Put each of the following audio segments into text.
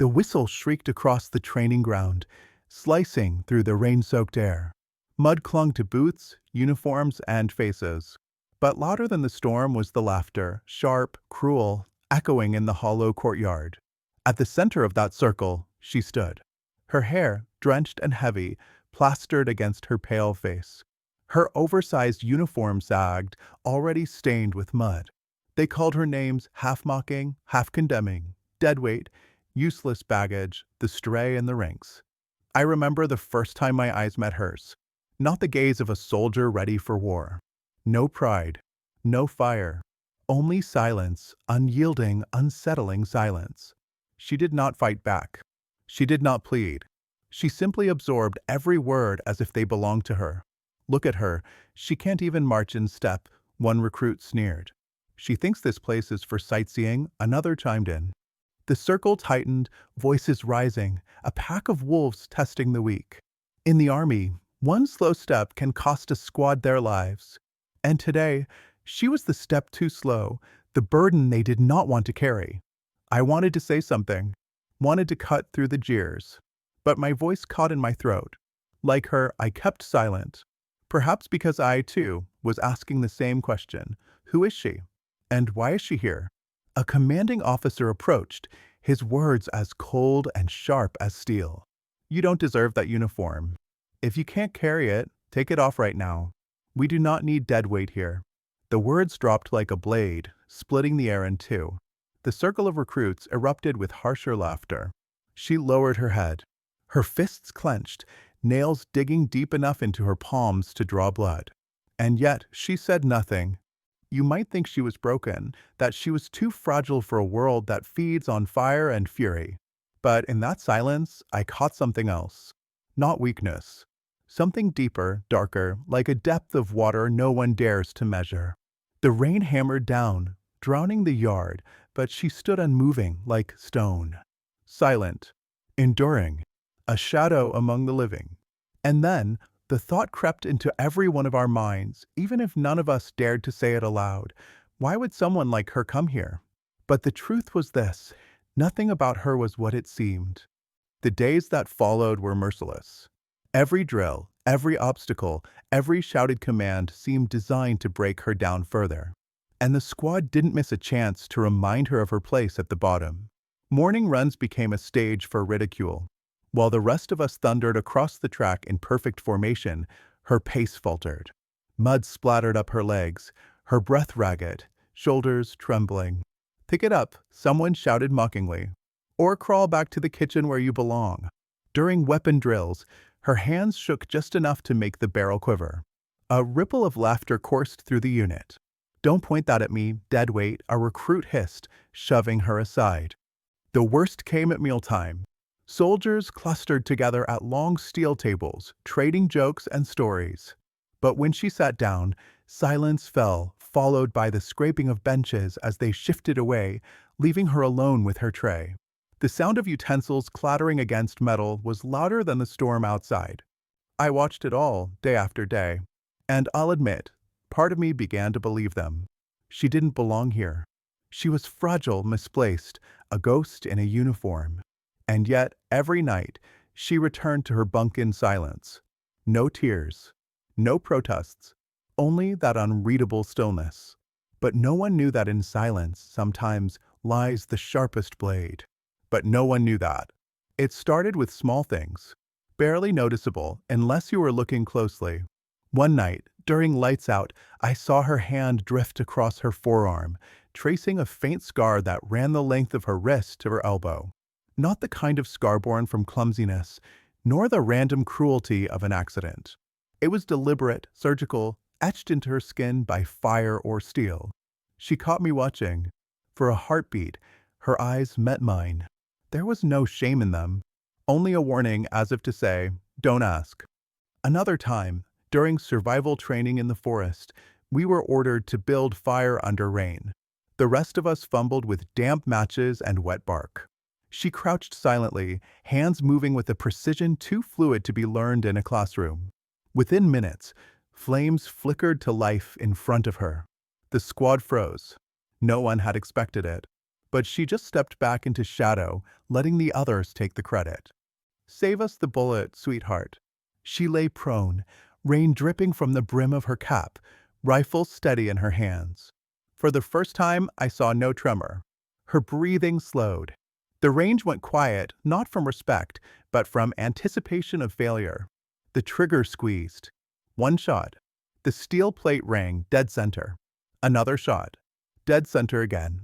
The whistle shrieked across the training ground, slicing through the rain-soaked air. Mud clung to boots, uniforms, and faces. But louder than the storm was the laughter, sharp, cruel, echoing in the hollow courtyard. At the center of that circle, she stood. Her hair, drenched and heavy, plastered against her pale face. Her oversized uniform sagged, already stained with mud. They called her names half-mocking, half-condemning, deadweight, useless baggage, the stray in the ranks. I remember the first time my eyes met hers. Not the gaze of a soldier ready for war. No pride, no fire, only silence, unyielding, unsettling silence. She did not fight back. She did not plead. She simply absorbed every word as if they belonged to her. Look at her, she can't even march in step, one recruit sneered. She thinks this place is for sightseeing, another chimed in. The circle tightened, voices rising, a pack of wolves testing the weak. In the army, one slow step can cost a squad their lives. And today, she was the step too slow, the burden they did not want to carry. I wanted to say something, wanted to cut through the jeers. But my voice caught in my throat. Like her, I kept silent. Perhaps because I, too, was asking the same question. Who is she? And why is she here? A commanding officer approached, his words as cold and sharp as steel. You don't deserve that uniform. If you can't carry it, take it off right now. We do not need dead weight here. The words dropped like a blade, splitting the air in two. The circle of recruits erupted with harsher laughter. She lowered her head. Her fists clenched, nails digging deep enough into her palms to draw blood. And yet she said nothing. You might think she was broken, that she was too fragile for a world that feeds on fire and fury. But in that silence, I caught something else. Not weakness. Something deeper, darker, like a depth of water no one dares to measure. The rain hammered down, drowning the yard, but she stood unmoving like stone. Silent, enduring, a shadow among the living. And then, the thought crept into every one of our minds, even if none of us dared to say it aloud. Why would someone like her come here? But the truth was this: nothing about her was what it seemed. The days that followed were merciless. Every drill, every obstacle, every shouted command seemed designed to break her down further. And the squad didn't miss a chance to remind her of her place at the bottom. Morning runs became a stage for ridicule. While the rest of us thundered across the track in perfect formation, her pace faltered. Mud splattered up her legs, her breath ragged, shoulders trembling. "Pick it up," someone shouted mockingly. "Or crawl back to the kitchen where you belong." During weapon drills, her hands shook just enough to make the barrel quiver. A ripple of laughter coursed through the unit. "Don't point that at me, deadweight," a recruit hissed, shoving her aside. The worst came at mealtime. Soldiers clustered together at long steel tables, trading jokes and stories. But when she sat down, silence fell, followed by the scraping of benches as they shifted away, leaving her alone with her tray. The sound of utensils clattering against metal was louder than the storm outside. I watched it all, day after day. And I'll admit, part of me began to believe them. She didn't belong here. She was fragile, misplaced, a ghost in a uniform. And yet, every night, she returned to her bunk in silence. No tears, no protests, only that unreadable stillness. But no one knew that in silence sometimes lies the sharpest blade. But no one knew that. It started with small things, barely noticeable unless you were looking closely. One night, during lights out, I saw her hand drift across her forearm, tracing a faint scar that ran the length of her wrist to her elbow. Not the kind of scar born from clumsiness, nor the random cruelty of an accident. It was deliberate, surgical, etched into her skin by fire or steel. She caught me watching. For a heartbeat, her eyes met mine. There was no shame in them, only a warning as if to say, "Don't ask." Another time, during survival training in the forest, we were ordered to build fire under rain. The rest of us fumbled with damp matches and wet bark. She crouched silently, hands moving with a precision too fluid to be learned in a classroom. Within minutes, flames flickered to life in front of her. The squad froze. No one had expected it. but she just stepped back into shadow, letting the others take the credit. Save us the bullet, sweetheart. She lay prone, rain dripping from the brim of her cap, rifle steady in her hands. For the first time, I saw no tremor. Her breathing slowed. The range went quiet, not from respect, but from anticipation of failure. The trigger squeezed. One shot. The steel plate rang dead center. Another shot. Dead center again.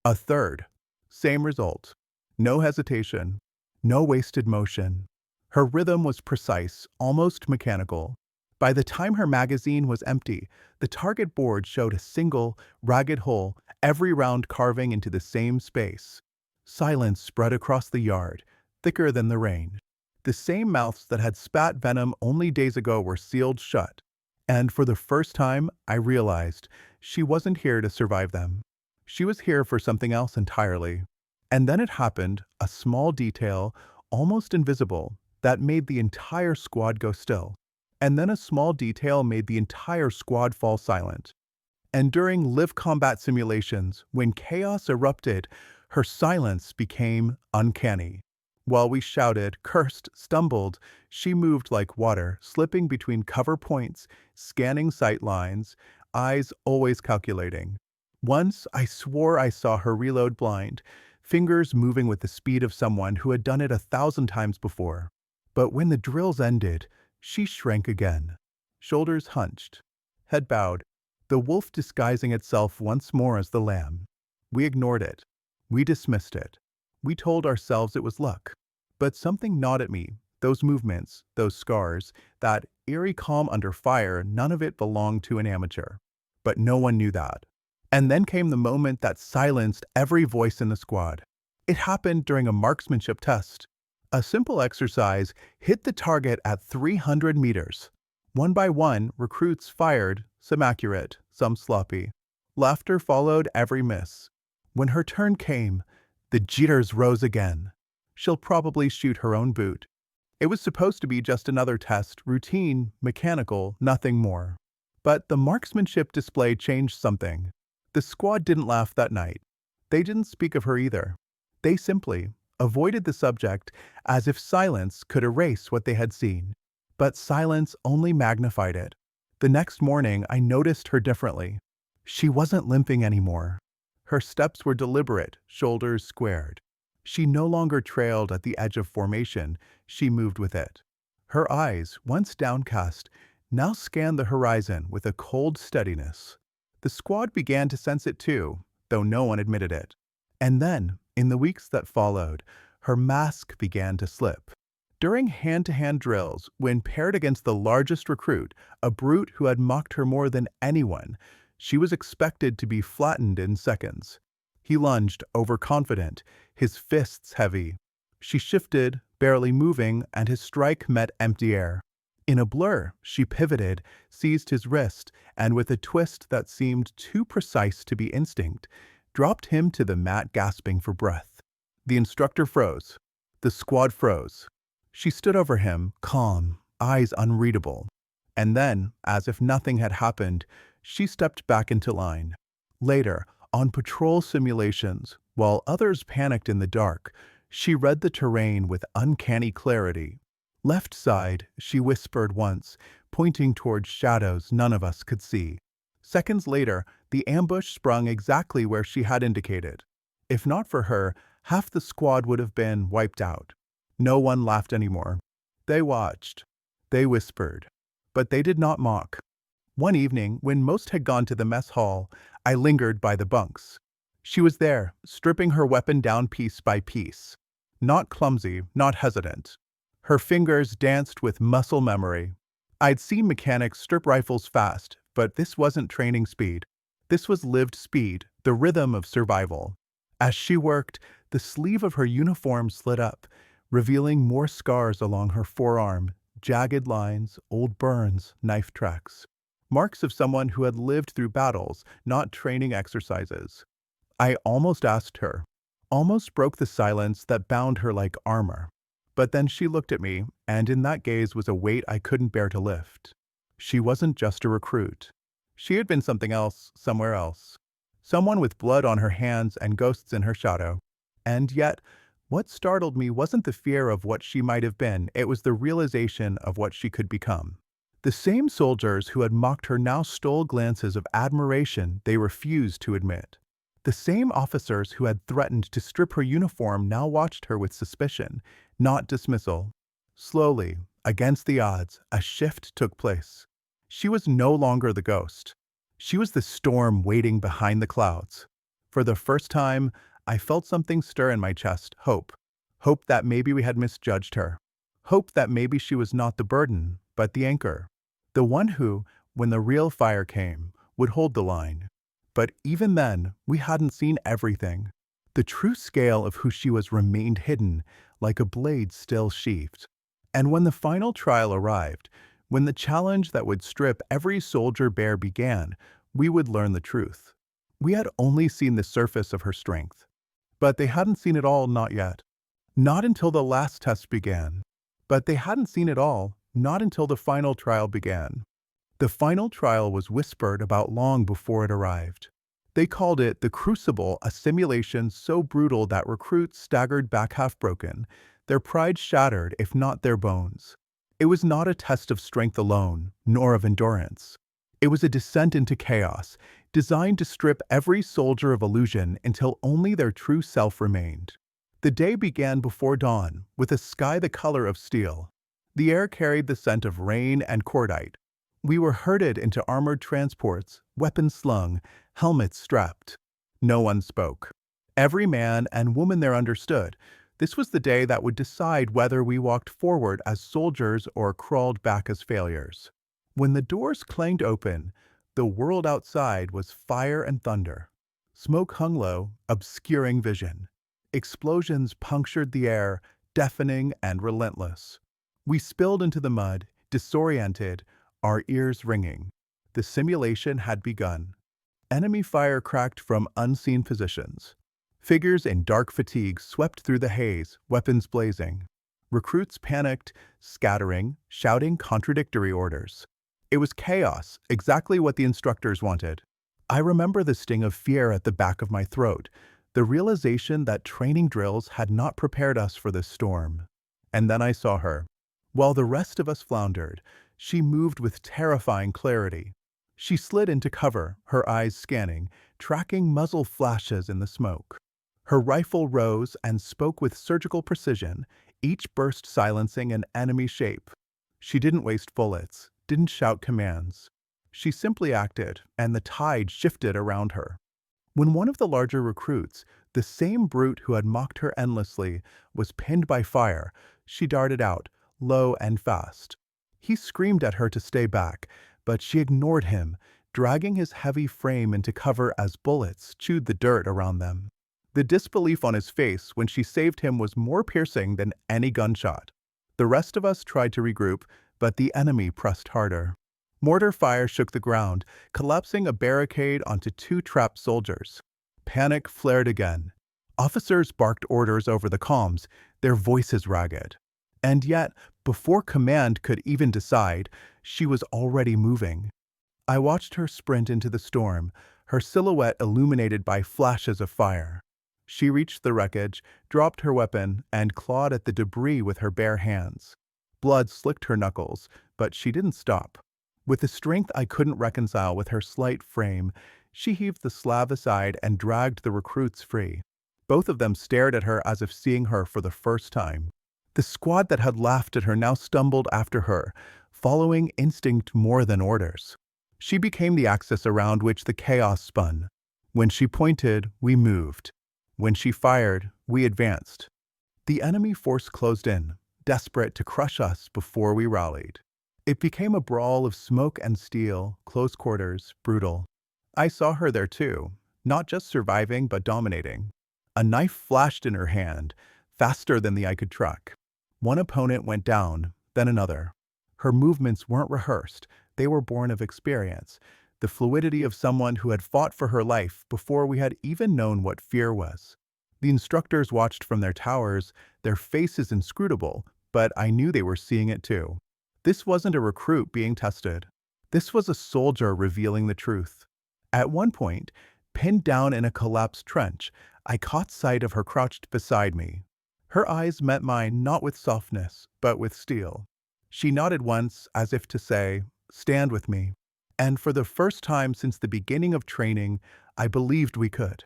A third. Same result. No hesitation. No wasted motion. Her rhythm was precise, almost mechanical. By the time her magazine was empty, the target board showed a single, ragged hole, every round carving into the same space. Silence spread across the yard, thicker than the rain. The same mouths that had spat venom only days ago were sealed shut. And for the first time, I realized she wasn't here to survive them. She was here for something else entirely. And then it happened, a small detail, almost invisible, that made the entire squad go still. And then a small detail made the entire squad fall silent. And during live combat simulations, when chaos erupted, her silence became uncanny. While we shouted, cursed, stumbled, she moved like water, slipping between cover points, scanning sight lines, eyes always calculating. Once I swore I saw her reload blind, fingers moving with the speed of someone who had done it 1,000 times before. But when the drills ended, she shrank again. Shoulders hunched, head bowed, the wolf disguising itself once more as the lamb. We ignored it. We dismissed it. We told ourselves it was luck. But something gnawed at me. Those movements, those scars, that eerie calm under fire, none of it belonged to an amateur. But no one knew that. And then came the moment that silenced every voice in the squad. It happened during a marksmanship test. A simple exercise hit the target at 300 meters. One by one, recruits fired, some accurate, some sloppy. Laughter followed every miss. When her turn came, the jitters rose again. She'll probably shoot her own boot. It was supposed to be just another test, routine, mechanical, nothing more. But the marksmanship display changed something. The squad didn't laugh that night. They didn't speak of her either. They simply avoided the subject as if silence could erase what they had seen. But silence only magnified it. The next morning, I noticed her differently. She wasn't limping anymore. Her steps were deliberate, shoulders squared. She no longer trailed at the edge of formation, she moved with it. Her eyes, once downcast, now scanned the horizon with a cold steadiness. The squad began to sense it too, though no one admitted it. And then, in the weeks that followed, her mask began to slip. During hand-to-hand drills, when paired against the largest recruit, a brute who had mocked her more than anyone, she was expected to be flattened in seconds. He lunged, overconfident, his fists heavy. She shifted, barely moving, and his strike met empty air. In a blur, she pivoted, seized his wrist, and with a twist that seemed too precise to be instinct, dropped him to the mat gasping for breath. The instructor froze. The squad froze. She stood over him, calm, eyes unreadable. And then, as if nothing had happened, she stepped back into line. Later, on patrol simulations, while others panicked in the dark, she read the terrain with uncanny clarity. Left side, she whispered once, pointing toward shadows none of us could see. Seconds later, the ambush sprung exactly where she had indicated. If not for her, half the squad would have been wiped out. No one laughed anymore. They watched. They whispered. But they did not mock. One evening, when most had gone to the mess hall, I lingered by the bunks. She was there, stripping her weapon down piece by piece. Not clumsy, not hesitant. Her fingers danced with muscle memory. I'd seen mechanics strip rifles fast, but this wasn't training speed. This was lived speed, the rhythm of survival. As she worked, the sleeve of her uniform slid up, revealing more scars along her forearm, jagged lines, old burns, knife tracks. Marks of someone who had lived through battles, not training exercises. I almost asked her, almost broke the silence that bound her like armor. But then she looked at me, and in that gaze was a weight I couldn't bear to lift. She wasn't just a recruit. She had been something else, somewhere else. someone with blood on her hands and ghosts in her shadow. And yet, what startled me wasn't the fear of what she might have been, it was the realization of what she could become. The same soldiers who had mocked her now stole glances of admiration they refused to admit. The same officers who had threatened to strip her uniform now watched her with suspicion, not dismissal. Slowly, against the odds, a shift took place. She was no longer the ghost. She was the storm waiting behind the clouds. For the first time, I felt something stir in my chest, hope. Hope that maybe we had misjudged her. Hope that maybe she was not the burden, but the anchor. The one who, when the real fire came, would hold the line. But even then, we hadn't seen everything. The true scale of who she was remained hidden, like a blade still sheathed. And when the final trial arrived, when the challenge that would strip every soldier bare began, we would learn the truth. We had only seen the surface of her strength. But they hadn't seen it all, not yet. Not until the last test began. But they hadn't seen it all, not until the final trial began. The final trial was whispered about long before it arrived. They called it the Crucible, a simulation so brutal that recruits staggered back half-broken, their pride shattered if not their bones. It was not a test of strength alone, nor of endurance. It was a descent into chaos, designed to strip every soldier of illusion until only their true self remained. The day began before dawn, with a sky the color of steel. The air carried the scent of rain and cordite. We were herded into armored transports, weapons slung, helmets strapped. No one spoke. Every man and woman there understood. This was the day that would decide whether we walked forward as soldiers or crawled back as failures. When the doors clanged open, the world outside was fire and thunder. Smoke hung low, obscuring vision. Explosions punctured the air, deafening and relentless. We spilled into the mud, disoriented, our ears ringing. The simulation had begun. Enemy fire cracked from unseen positions. Figures in dark fatigues swept through the haze, weapons blazing. Recruits panicked, scattering, shouting contradictory orders. It was chaos, exactly what the instructors wanted. I remember the sting of fear at the back of my throat, the realization that training drills had not prepared us for this storm. And then I saw her. While the rest of us floundered, she moved with terrifying clarity. She slid into cover, her eyes scanning, tracking muzzle flashes in the smoke. Her rifle rose and spoke with surgical precision, each burst silencing an enemy shape. She didn't waste bullets, didn't shout commands. She simply acted, and the tide shifted around her. When one of the larger recruits, the same brute who had mocked her endlessly, was pinned by fire, she darted out, low and fast. He screamed at her to stay back, but she ignored him, dragging his heavy frame into cover as bullets chewed the dirt around them. The disbelief on his face when she saved him was more piercing than any gunshot. The rest of us tried to regroup, but the enemy pressed harder. Mortar fire shook the ground, collapsing a barricade onto two trapped soldiers. Panic flared again. Officers barked orders over the comms, their voices ragged. And yet, before command could even decide, she was already moving. I watched her sprint into the storm, her silhouette illuminated by flashes of fire. She reached the wreckage, dropped her weapon, and clawed at the debris with her bare hands. Blood slicked her knuckles, but she didn't stop. With a strength I couldn't reconcile with her slight frame, she heaved the slab aside and dragged the recruits free. Both of them stared at her as if seeing her for the first time. The squad that had laughed at her now stumbled after her, following instinct more than orders. She became the axis around which the chaos spun. When she pointed, we moved. When she fired, we advanced. The enemy force closed in, desperate to crush us before we rallied. It became a brawl of smoke and steel, close quarters, brutal. I saw her there too, not just surviving but dominating. A knife flashed in her hand, faster than the eye could track. One opponent went down, then another. Her movements weren't rehearsed, they were born of experience, the fluidity of someone who had fought for her life before we had even known what fear was. The instructors watched from their towers, their faces inscrutable, but I knew they were seeing it too. This wasn't a recruit being tested. This was a soldier revealing the truth. At one point, Pinned down in a collapsed trench, I caught sight of her crouched beside me. Her eyes met mine not with softness, but with steel. She nodded once, as if to say, "Stand with me." And for the first time since the beginning of training, I believed we could.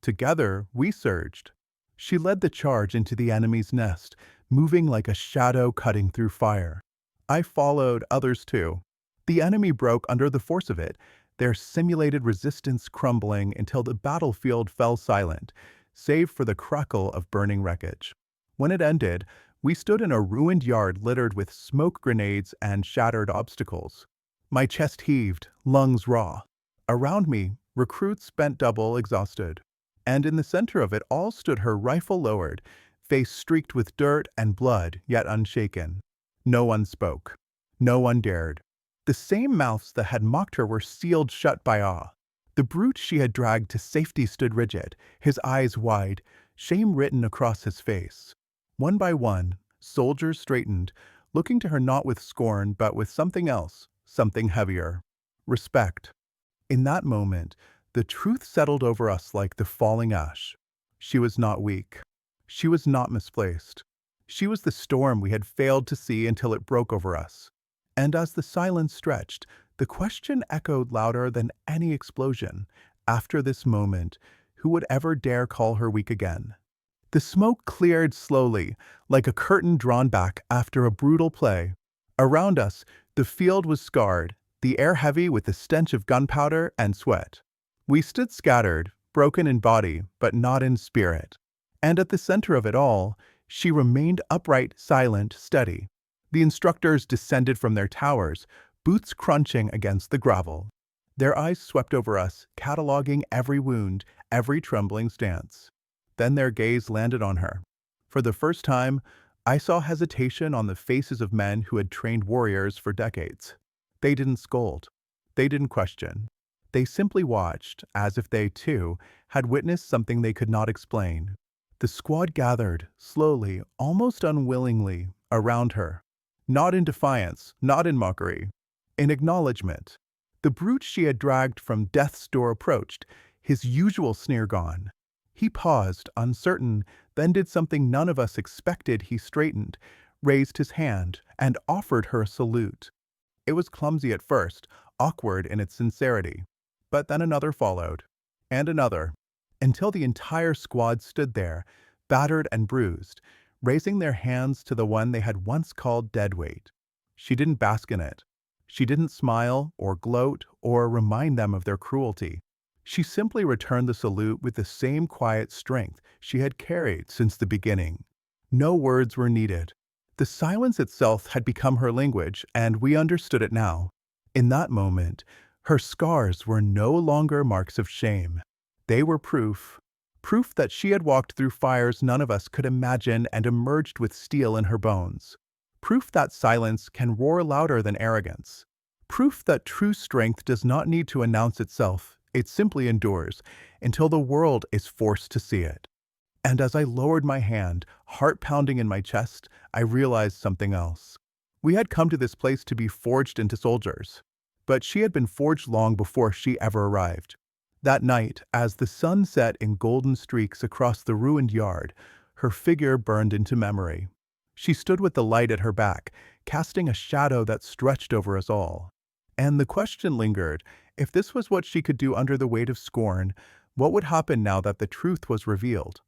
Together, we surged. She led the charge into the enemy's nest, moving like a shadow cutting through fire. I followed, others too. The enemy broke under the force of it, their simulated resistance crumbling until the battlefield fell silent, save for the crackle of burning wreckage. When it ended, we stood in a ruined yard littered with smoke grenades and shattered obstacles. My chest heaved, lungs raw. Around me, recruits bent double, exhausted. And in the center of it all stood her rifle lowered, face streaked with dirt and blood, yet unshaken. No one spoke. No one dared. The same mouths that had mocked her were sealed shut by awe. The brute she had dragged to safety stood rigid, his eyes wide, shame written across his face. One by one, soldiers straightened, looking to her not with scorn, but with something else, something heavier. Respect. In that moment, the truth settled over us like the falling ash. She was not weak. She was not misplaced. She was the storm we had failed to see until it broke over us. And as the silence stretched, the question echoed louder than any explosion. After this moment, who would ever dare call her weak again? The smoke cleared slowly, like a curtain drawn back after a brutal play. Around us, the field was scarred, the air heavy with the stench of gunpowder and sweat. We stood scattered, broken in body, but not in spirit. And at the center of it all, she remained upright, silent, steady. The instructors descended from their towers, boots crunching against the gravel. Their eyes swept over us, cataloging every wound, every trembling stance. Then their gaze landed on her. For the first time, I saw hesitation on the faces of men who had trained warriors for decades. They didn't scold. They didn't question. They simply watched, as if they, too, had witnessed something they could not explain. The squad gathered, slowly, almost unwillingly, around her. Not in defiance, not in mockery. In acknowledgement. The brute she had dragged from death's door approached, his usual sneer gone. He paused, uncertain, then did something none of us expected. He straightened, raised his hand, and offered her a salute. It was clumsy at first, awkward in its sincerity. But then another followed, and another, until the entire squad stood there, battered and bruised, raising their hands to the one they had once called deadweight. She didn't bask in it. She didn't smile, or gloat, or remind them of their cruelty. She simply returned the salute with the same quiet strength she had carried since the beginning. No words were needed. The silence itself had become her language, and we understood it now. In that moment, her scars were no longer marks of shame. They were proof that she had walked through fires none of us could imagine and emerged with steel in her bones. Proof that silence can roar louder than arrogance. Proof that true strength does not need to announce itself, it simply endures, until the world is forced to see it. And as I lowered my hand, heart pounding in my chest, I realized something else. We had come to this place to be forged into soldiers. But she had been forged long before she ever arrived. That night, as the sun set in golden streaks across the ruined yard, her figure burned into memory. She stood with the light at her back, casting a shadow that stretched over us all. And the question lingered, if this was what she could do under the weight of scorn, what would happen now that the truth was revealed?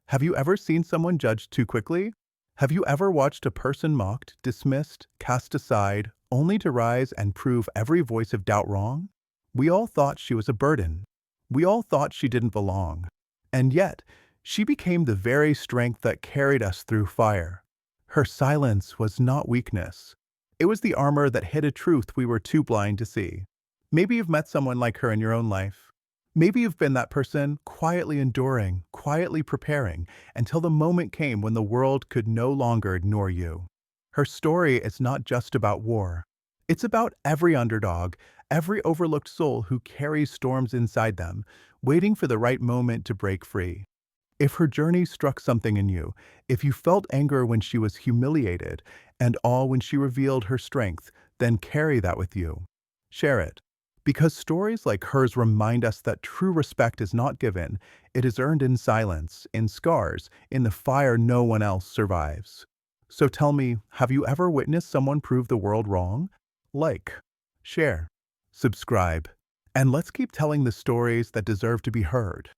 Have you ever seen someone judged too quickly? Have you ever watched a person mocked, dismissed, cast aside, only to rise and prove every voice of doubt wrong? We all thought she was a burden. We all thought she didn't belong. And yet, she became the very strength that carried us through fire. Her silence was not weakness. It was the armor that hid a truth we were too blind to see. Maybe you've met someone like her in your own life. Maybe you've been that person, quietly enduring, quietly preparing, until the moment came when the world could no longer ignore you. Her story is not just about war. It's about every underdog, every overlooked soul who carries storms inside them, waiting for the right moment to break free. If her journey struck something in you, if you felt anger when she was humiliated, and awe when she revealed her strength, then carry that with you. Share it. Because stories like hers remind us that true respect is not given, it is earned in silence, in scars, in the fire no one else survives. So tell me, have you ever witnessed someone prove the world wrong? Like, share, subscribe, and let's keep telling the stories that deserve to be heard.